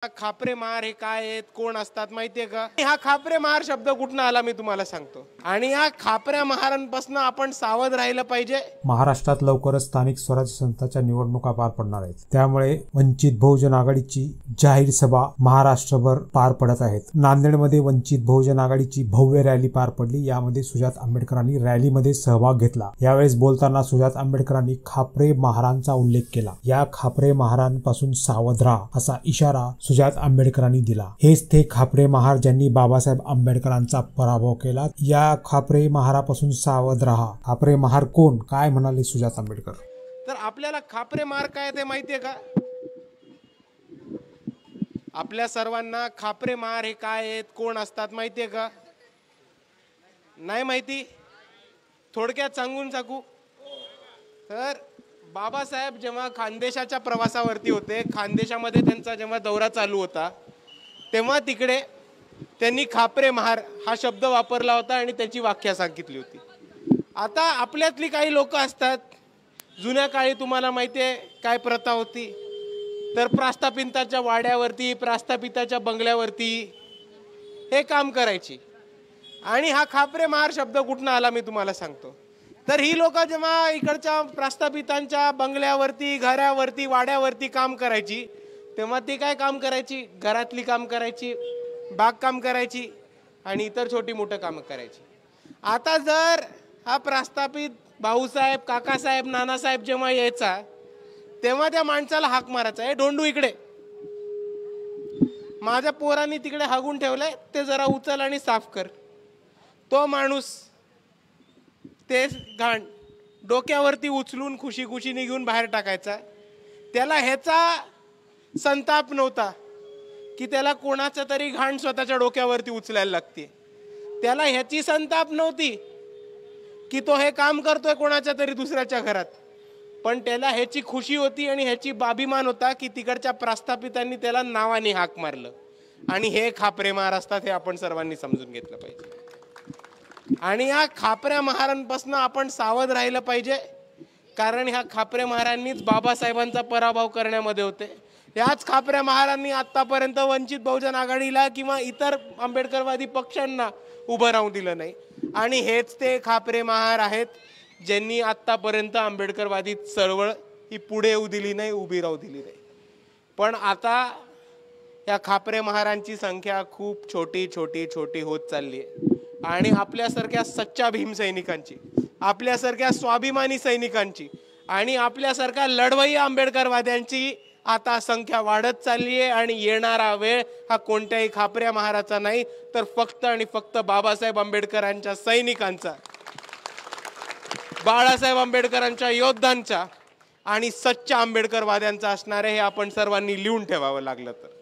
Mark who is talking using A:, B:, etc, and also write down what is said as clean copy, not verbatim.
A: खापरे महार हे काय आहेत, कोण असतात माहितीये का? हा खापरे महार शब्द कुठून आला मी तुम्हाला सांगतो। आणि या खापऱ्या महारांपासून आपण सावध राहिलं पाहिजे।
B: महाराष्ट्रात लवकरच स्थानिक स्वराज्य संस्थांच्या निवडणुका पार पडणार आहेत, त्यामुळे वंचित बहुजन आघाडीची जाहीर सभा महाराष्ट्रभर पार पडत आहेत। नांदेडमध्ये वंचित बहुजन आघाडीची भव्य रॅली पार पडली। यामध्ये सुजात आंबेडकरांनी रॅलीमध्ये सहभाग घेतला। यावेळेस बोलताना सुजात आंबेडकरांनी खापरे महारांचा उल्लेख केला। या खापरे महारांपासून सावध राहा असा इशारा सुजात आंबेडकरांनी दिला। हेच ते खापरे महार ज्यांनी बाबासाहेब आंबेडकरांचा पराभव केला। या खापरे महारापासून सावध राहा। खापरे महार कोण, काय म्हणाले सुजात आंबेडकर?
A: तर आपल्याला खापरे महार काय ते माहितीये का? आपल्या सर्वांना खापरे महार हे काय आहेत, कोण असतात माहितीये का? नाही माहिती? थोडक्यात सांगून टाकू तर बाबासाहेब जेव्हा खानदेशाच्या प्रवासावरती होते, खानदेशामध्ये त्यांचा जेव्हा दौरा चालू होता, तेव्हा तिकडे त्यांनी खापरे महार हा शब्द वापरला होता आणि त्याची व्याख्या सांगितली होती। आता आपल्यातली काही लोक असतात, जुन्या काळी तुम्हाला माहिती आहे काय प्रथा होती, तर प्रास्तापिताच्या वाड्यावरती, प्रास्तापिताच्या बंगल्यावरती हे काम करायची। आणि हा खापरे महार शब्द कुठून आला मी तुम्हाला सांगतो। तर ही लोक जेव्हा इकडच्या प्रास्तापितांच्या बंगल्यावरती, घरावरती, वाड्यावरती काम करायची, तेव्हा ती काय काम करायची? घरातली काम करायची, बागकाम करायची आणि इतर छोटी मोठी कामं करायची। आता जर हा प्रास्तापित भाऊसाहेब, काकासाहेब, नानासाहेब जेव्हा यायचा, तेव्हा त्या माणसाला हाक मारायचा, ए ढोंडू इकडे, माझ्या पोरांनी तिकडे हागून ठेवलंय, ते जरा उचल आणि साफ कर। तो माणूस ते घाण डोक्यावरती उचलून खुशी खुशीने घेऊन बाहेर टाकायचा। त्याला ह्याचा संताप नव्हता की त्याला कोणाचा तरी घाण स्वतःच्या डोक्यावरती उचलायला लागते। त्याला ह्याची संताप नव्हती की तो हे काम करतोय कोणाच्या तरी दुसऱ्याच्या घरात, पण त्याला ह्याची खुशी होती आणि ह्याची अभिमान होता की तिकडच्या प्रस्थापितांनी त्याला नावाने हाक मारलं। आणि हे खापरे महार असतात, हे आपण सर्वांनी समजून घेतलं पाहिजे। आणि या खापऱ्या महारांपासून आपण सावध राहिलं पाहिजे, कारण ह्या खापरे महारांनीच बाबासाहेबांचा पराभव करण्यामध्ये होते। याच खापऱ्या महारांनी आतापर्यंत वंचित बहुजन आघाडीला किंवा इतर आंबेडकरवादी पक्षांना उभं राहू दिलं नाही। आणि हेच ते खापरे महार आहेत ज्यांनी आतापर्यंत आंबेडकरवादी चळवळ ही पुढे येऊ दिली नाही, उभी राहू दिली नाही। पण आता या खापरे महारांची संख्या खूप छोटी छोटी छोटी होत चालली आहे। आणि आपल्यासारख्या सच्चा भीमसैनिकांची, आपल्यासारख्या स्वाभिमानी सैनिकांची आणि आपल्यासारख्या लढवय्ये आंबेडकरवाद्यांची आता संख्या वाढत चालली आहे। आणि येणारा वेळ हा कोणत्याही खापऱ्या महाराचा नाही, तर फक्त आणि फक्त बाबासाहेब आंबेडकरांच्या सैनिकांचा, बाळासाहेब आंबेडकरांच्या योद्धांचा आणि सच्चा आंबेडकरवाद्यांचा असणार आहे। हे आपण सर्वांनी लिहून ठेवावं लागलं तर।